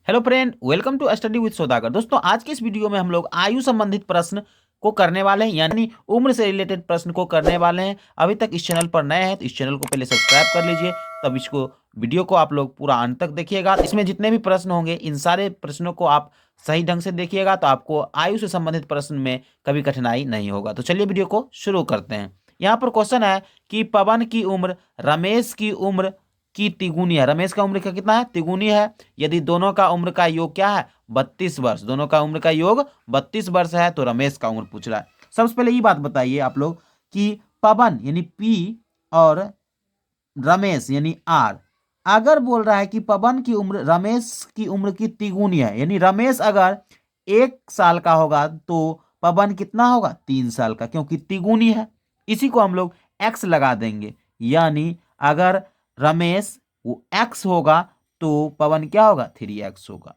Hello friend, welcome to study with Saudagar. दोस्तों, आज के इस वीडियो में हम लोग आयु संबंधित प्रश्न को करने वाले हैं, यानी उम्र से रिलेटेड प्रश्न को करने वाले हैं। अभी तक इस चैनल पर नए हैं तो इस चैनल को पहले सब्सक्राइब कर लीजिए, तब इसको वीडियो को आप लोग पूरा अंत तक देखिएगा। इसमें जितने भी प्रश्न होंगे इन सारे प्रश्नों को आप सही ढंग से देखिएगा तो आपको आयु से संबंधित प्रश्न में कभी कठिनाई नहीं होगा। तो चलिए वीडियो को शुरू करते हैं। यहाँ पर क्वेश्चन है कि पवन की उम्र रमेश की उम्र की तिगुनी है। रमेश का उम्र का कितना है? तिगुनी है। यदि दोनों का उम्र का योग क्या है? 32 वर्ष। दोनों का उम्र का योग 32 वर्ष है तो रमेश का उम्र पूछ रहा है। सबसे पहले ये बात बताइए आप लोग कि पवन यानी पी और रमेश यानी आर, अगर बोल रहा है कि पवन की उम्र रमेश की उम्र की तिगुनी है, यानी रमेश अगर 1 साल का होगा तो पवन कितना होगा? 3 साल का, क्योंकि तिगुनी है। इसी को हम लोग एक्स लगा देंगे, यानी अगर रमेश वो एक्स होगा तो पवन क्या होगा? 3x होगा।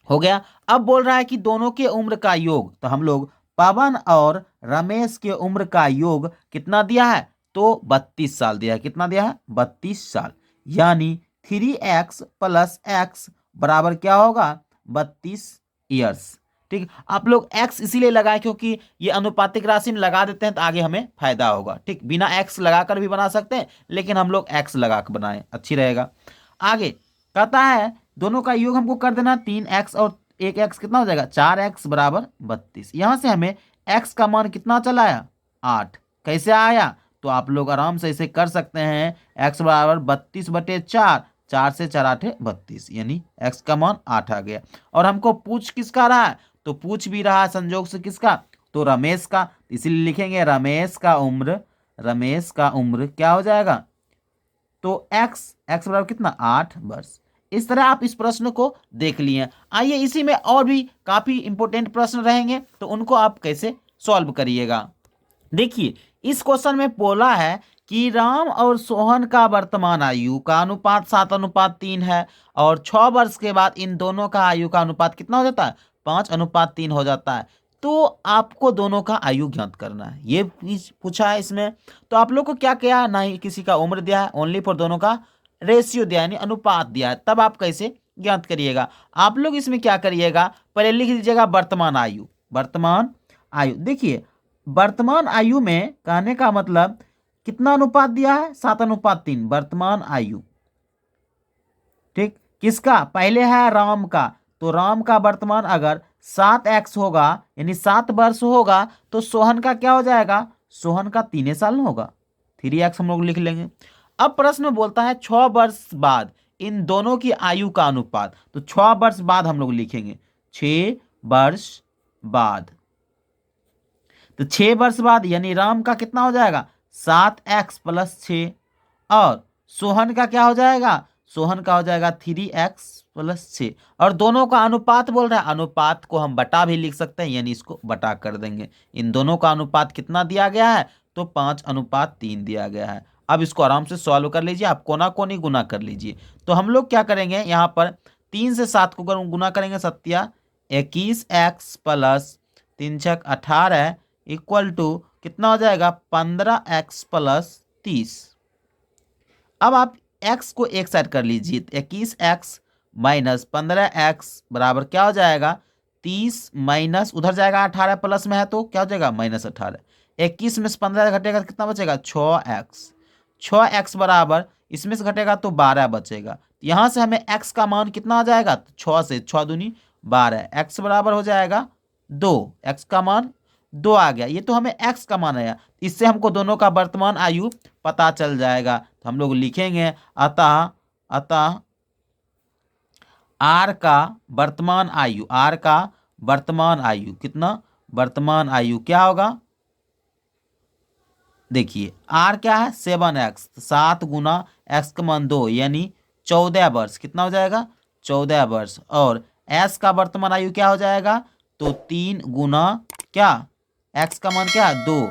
हो गया। अब बोल रहा है कि दोनों के उम्र का योग, तो हम लोग पवन और रमेश के उम्र का योग कितना दिया है? तो 32 साल दिया है। कितना दिया है? 32 साल, यानी 3x प्लस एक्स बराबर क्या होगा? 32 ईयर्स। ठीक, आप लोग x इसीलिए लगाए क्योंकि ये अनुपातिक राशि में लगा देते हैं तो आगे हमें फायदा होगा। ठीक, बिना x लगाकर भी बना सकते हैं, लेकिन हम लोग x लगा कर बनाए, अच्छी रहेगा। आगे कहता है दोनों का योग हमको कर देना, 3x और 1x कितना हो जाएगा? 4x बराबर 32। यहां से हमें x का मान कितना चला आया? 8। कैसे आया? तो आप लोग आराम से इसे कर सकते हैं। x बराबर 32/4, 4 से 4 8 32, यानी x का मान 8 आ गया। और हमको पूछ किसका रहा है? तो पूछ भी रहा है संजोग से किसका? तो रमेश का। इसीलिए लिखेंगे रमेश का उम्र क्या हो जाएगा? तो x बराबर कितना? 8 वर्ष। इस तरह आप इस प्रश्न को देख लिए। आइए इसी में और भी काफी इंपॉर्टेंट प्रश्न रहेंगे तो उनको आप कैसे सॉल्व करिएगा। देखिए, इस क्वेश्चन में बोला है कि राम और सोहन का वर्तमान आयु का अनुपात 7:3 है और 6 वर्ष के बाद इन दोनों का आयु का अनुपात कितना हो जाता है? 5:3 हो जाता है। तो आपको दोनों का आयु ज्ञात करना है, ये पूछा है इसमें। तो आप लोग को क्या किया? ना ही किसी का उम्र दिया है, ओनली फॉर दोनों का रेशियो दिया है, यानी अनुपात दिया है। तब आप कैसे ज्ञात करिएगा? आप लोग इसमें क्या करिएगा? पहले लिख लीजिएगा वर्तमान आयु। वर्तमान आयु, देखिए वर्तमान आयु में कहने का मतलब कितना अनुपात दिया है? 7:3 वर्तमान आयु। ठीक, किसका? पहले है राम का, तो राम का वर्तमान अगर 7x होगा यानी 7 वर्ष होगा तो सोहन का क्या हो जाएगा? सोहन का 3 साल होगा, 3x हम लोग लिख लेंगे। अब प्रश्न में बोलता है 6 वर्ष बाद इन दोनों की आयु का अनुपात, तो 6 वर्ष बाद हम लोग लिखेंगे 6 वर्ष बाद। तो 6 वर्ष बाद यानी राम का कितना हो जाएगा? 7x प्लस 6, और सोहन का क्या हो जाएगा? सोहन का हो जाएगा 3x प्लस 6। और दोनों का अनुपात बोल रहा है, अनुपात को हम बटा भी लिख सकते हैं, यानी इसको बटा कर देंगे। इन दोनों का अनुपात कितना दिया गया है? तो 5:3 दिया गया है। अब इसको आराम से सॉल्व कर लीजिए, आप कोना कोनी गुना कर लीजिए। तो हम लोग क्या करेंगे? यहाँ पर 3 से 7 को गुना करेंगे, 7 21x प्लस 3 6 18 इक्वल टू कितना हो जाएगा? 15x plus 30। अब आप x को एक साइड कर लीजिए, 21x माइनस 15x बराबर क्या हो जाएगा? 30 माइनस उधर जाएगा 18 प्लस में है तो क्या हो जाएगा? -18। 21 में से 15 घटेगा तो कितना बचेगा? 6x। 6x बराबर इसमें से घटेगा तो 12 बचेगा। यहाँ से हमें x का मान कितना आ जाएगा? तो 6 से 6 दूनी 12, x बराबर हो जाएगा 2। x का मान 2 आ गया। ये तो हमें x का मान आया, इससे हमको दोनों का वर्तमान आयु पता चल जाएगा। तो हम लोग लिखेंगे अतः r का वर्तमान आयु कितना? वर्तमान आयु क्या होगा? देखिए r क्या है? 7x, 7 गुना x का मान 2 यानी 14 वर्ष। कितना हो जाएगा? 14 वर्ष। और s का वर्तमान आयु क्या हो जाएगा? तो 3 गुना क्या? x का मान क्या है? 2,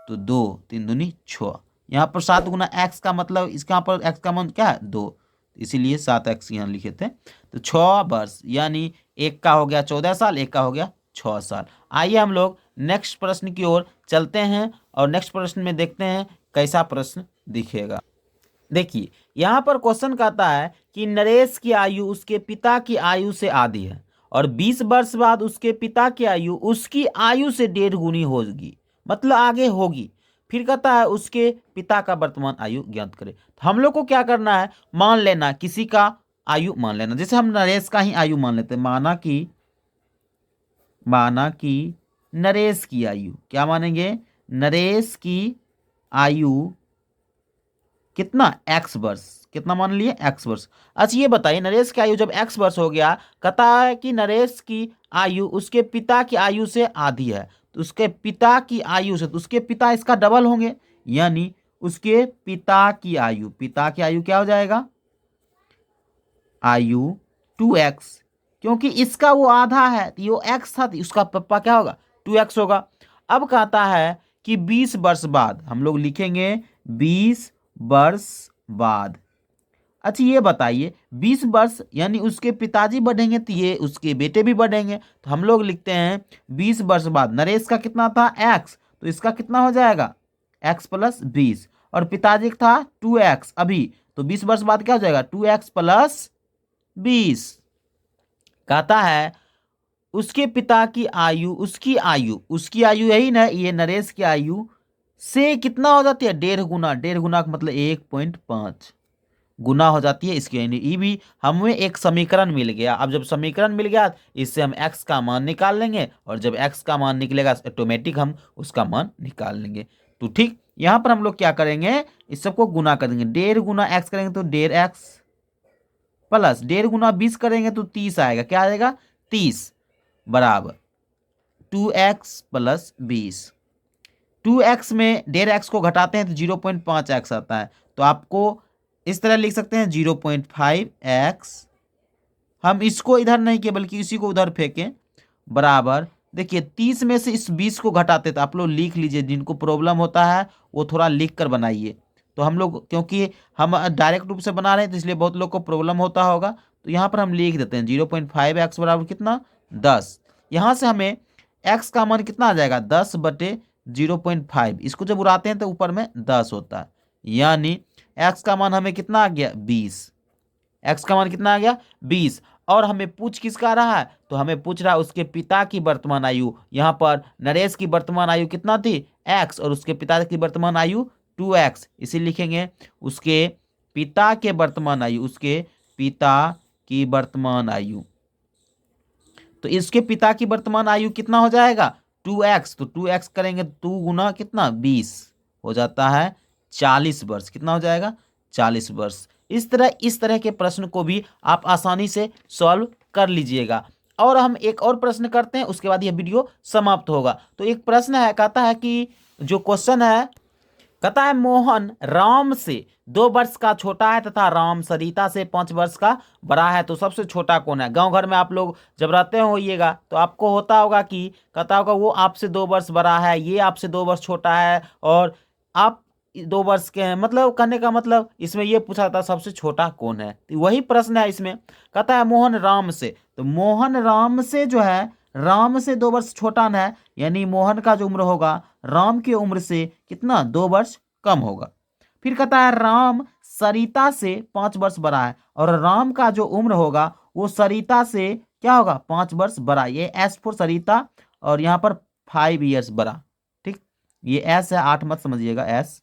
तो 2 3 दूनी 6। यहाँ पर 7 गुना x का मतलब इसका यहाँ पर x का मान क्या है? 2, इसीलिए 7x यहाँ लिखे थे। तो 6 वर्ष, यानी एक का हो गया 14 साल, एक का हो गया 6 साल। आइए हम लोग नेक्स्ट प्रश्न की ओर चलते हैं और नेक्स्ट प्रश्न में देखते हैं कैसा प्रश्न दिखेगा। देखिए यहाँ पर क्वेश्चन कहता है कि नरेश की आयु उसके पिता की आयु से आधी है और 20 वर्ष बाद उसके पिता की आयु उसकी आयु से 1.5 गुनी होगी, मतलब आगे होगी। फिर कहता है उसके पिता का वर्तमान आयु ज्ञात करें। तो हम लोग को क्या करना है, मान लेना किसी का आयु मान लेना। जैसे हम नरेश का ही आयु मान लेते हैं, माना कि नरेश की आयु, क्या मानेंगे, नरेश की आयु कितना, एक्स वर्ष, कितना मान लिए, एक्स वर्ष। अच्छा ये बताइए, नरेश की आयु जब एक्स वर्ष हो गया, कहता है कि नरेश की आयु उसके पिता की आयु से आधी है, तो उसके पिता की आयु से, तो उसके पिता इसका डबल होंगे, यानी उसके पिता की आयु क्या हो जाएगा, आयु 2x, क्योंकि इसका वो आधा है तो ये एक्स था, तो उसका पप्पा क्या होगा, 2x होगा। अब कहता है कि 20 वर्ष बाद, हम लोग लिखेंगे 20 वर्ष बाद। अच्छा ये बताइए, 20 वर्ष यानी उसके पिताजी बढ़ेंगे तो ये उसके बेटे भी बढ़ेंगे, तो हम लोग लिखते हैं 20 वर्ष बाद नरेश का कितना था, x, तो इसका कितना हो जाएगा, x प्लस 20, और पिताजी का था 2x अभी, तो 20 वर्ष बाद क्या हो जाएगा, 2x प्लस 20। कहता है उसके पिता की आयु, उसकी आयु यही ना, ये नरेश की आयु से कितना हो जाती है, 1.5 गुना, 1.5 गुना का मतलब 1.5 गुना हो जाती है इसकी, यानी ये भी हमें एक समीकरण मिल गया। अब जब समीकरण मिल गया, इससे हम x का मान निकाल लेंगे, और जब x का मान निकलेगा ऑटोमेटिक हम उसका मान निकाल लेंगे। तो ठीक, यहाँ पर हम लोग क्या करेंगे, इस सबको गुना कर देंगे, 1.5 गुना x करेंगे तो 1.5x प्लस 1.5 गुना 20 करेंगे तो 30 आएगा, क्या आएगा, 30 बराबर 2x प्लस 20। 2x में 1.5x को घटाते हैं तो 0.5x आता है, तो आपको इस तरह लिख सकते हैं 0.5x, हम इसको इधर नहीं किए बल्कि इसी को उधर फेंकें, बराबर, देखिए 30 में से इस 20 को घटाते तो आप लोग लिख लीजिए, जिनको प्रॉब्लम होता है वो थोड़ा लिख कर बनाइए। तो हम लोग क्योंकि हम डायरेक्ट रूप से बना रहे हैं तो इसलिए बहुत लोग को प्रॉब्लम होता होगा, तो यहाँ पर हम लिख देते हैं 0.5x बराबर कितना, 10। यहाँ से हमें x का मान कितना आ जाएगा, 10/0.5, इसको जब उड़ाते हैं तो ऊपर में 10 होता है, यानी x का मान हमें कितना आ गया, 20। x का मान कितना आ गया, 20। और हमें पूछ किसका रहा है, तो हमें पूछ रहा है उसके पिता की वर्तमान आयु। यहाँ पर नरेश की वर्तमान आयु कितना थी, x, और उसके पिता की वर्तमान आयु 2x, इसी लिखेंगे उसके पिता के वर्तमान आयु, उसके पिता की वर्तमान आयु। तो इसके पिता की वर्तमान आयु कितना हो जाएगा, 2x, तो 2x करेंगे 2 गुना कितना, 20 हो जाता है 40 वर्ष, कितना हो जाएगा, 40 वर्ष। इस तरह के प्रश्न को भी आप आसानी से सॉल्व कर लीजिएगा। और हम एक और प्रश्न करते हैं, उसके बाद यह वीडियो समाप्त होगा। तो एक प्रश्न है, कहता है कि जो क्वेश्चन है, कहता है मोहन राम से 2 वर्ष का छोटा है तथा राम सरिता से 5 वर्ष का बड़ा है, तो सबसे छोटा कौन है। गांव घर में आप लोग जब रहते होइएगा तो आपको होता होगा कि कहता होगा वो आपसे 2 वर्ष बड़ा है, ये आपसे 2 वर्ष छोटा है, और आप 2 वर्ष के हैं, मतलब कहने का मतलब इसमें ये पूछा था सबसे छोटा कौन है। तो वही प्रश्न है इसमें, कहता है मोहन राम से, तो मोहन राम से जो है, राम से 2 वर्ष छोटा न है, यानी मोहन का जो उम्र होगा राम की उम्र से कितना, 2 वर्ष कम होगा। फिर कहता है राम सरिता से 5 वर्ष बड़ा है, और राम का जो उम्र होगा वो सरिता से क्या होगा, 5 वर्ष बड़ा, ये एस फॉर सरिता, और यहाँ पर 5 ईयर्स बड़ा, ठीक, ये एस है, 8 मत समझिएगा, एस।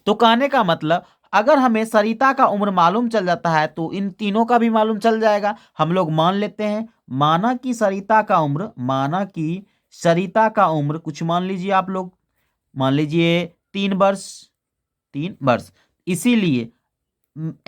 तो कहने का मतलब अगर हमें सरिता का उम्र मालूम चल जाता है तो इन तीनों का भी मालूम चल जाएगा। हम लोग मान लेते हैं, माना कि सरिता का उम्र कुछ मान लीजिए, आप लोग मान लीजिए 3 वर्ष, इसीलिए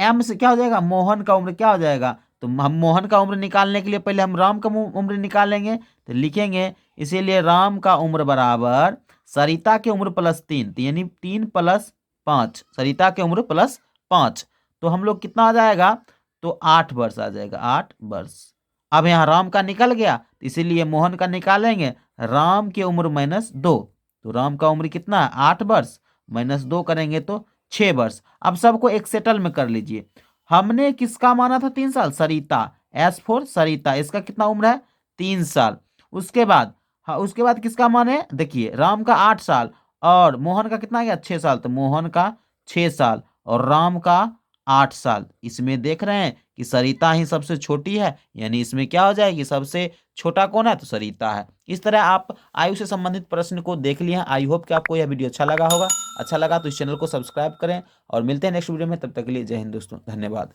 एम से क्या हो जाएगा, मोहन का उम्र क्या हो जाएगा, तो हम मोहन का उम्र निकालने के लिए पहले हम राम का उम्र निकालेंगे, तो लिखेंगे इसीलिए राम का उम्र बराबर सरिता की उम्र प्लस 3, तो यानी 3 प्लस 5, सरिता की उम्र प्लस 5, तो हम लोग कितना आ जाएगा, तो 8 वर्ष आ जाएगा, 8 वर्ष। अब यहाँ राम का निकल गया, तो इसीलिए मोहन का निकालेंगे, राम की उम्र -2, तो राम का उम्र कितना है, 8 वर्ष, -2 करेंगे तो 6 वर्ष। अब सबको एक सेटल में कर लीजिए, हमने किसका माना था 3 साल, सरिता, एस फोर सरिता, इसका कितना उम्र है, 3 साल। उसके बाद उसके बाद किसका माने, देखिए राम का 8 साल और मोहन का कितना गया, 6 साल, तो मोहन का 6 साल और राम का 8 साल। इसमें देख रहे हैं कि सरिता ही सबसे छोटी है, यानी इसमें क्या हो जाएगी, सबसे छोटा कौन है, तो सरिता है। इस तरह आप आयु से संबंधित प्रश्न को देख लिए हैं। आई होप कि आपको यह वीडियो अच्छा लगा होगा। अच्छा लगा तो इस चैनल को सब्सक्राइब करें और मिलते हैं नेक्स्ट वीडियो में। तब तक के लिए जय हिंद दोस्तों, धन्यवाद।